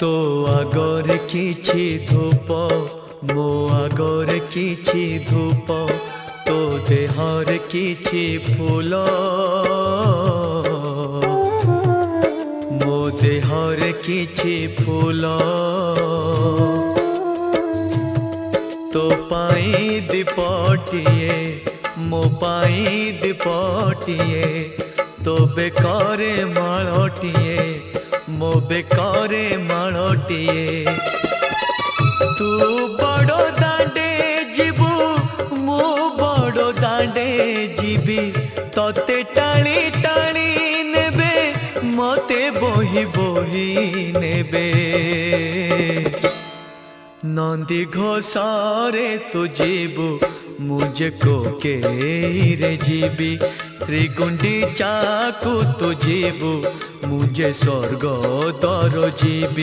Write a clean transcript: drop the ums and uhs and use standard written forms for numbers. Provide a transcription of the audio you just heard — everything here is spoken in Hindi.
तो आगर किछि धूप मो आगर किछि धूप तो देहर किछि फूल मो देहर किछि फूल तो पाई दीपटिए मो पाई दीपटिए तो बेकारे माळटिए मो बेकारे माळटिए तू बड़ो दांडे जीबू मो बड़ो दांडे जीबी तोते टाली टाली नेबे मते बोही बोही नेबे नंदी घोषारे तू जीबू मुझे को के रे जीबी श्री गुंडीचा को तू जीबू मुझे स्वर्ग दर जीबी।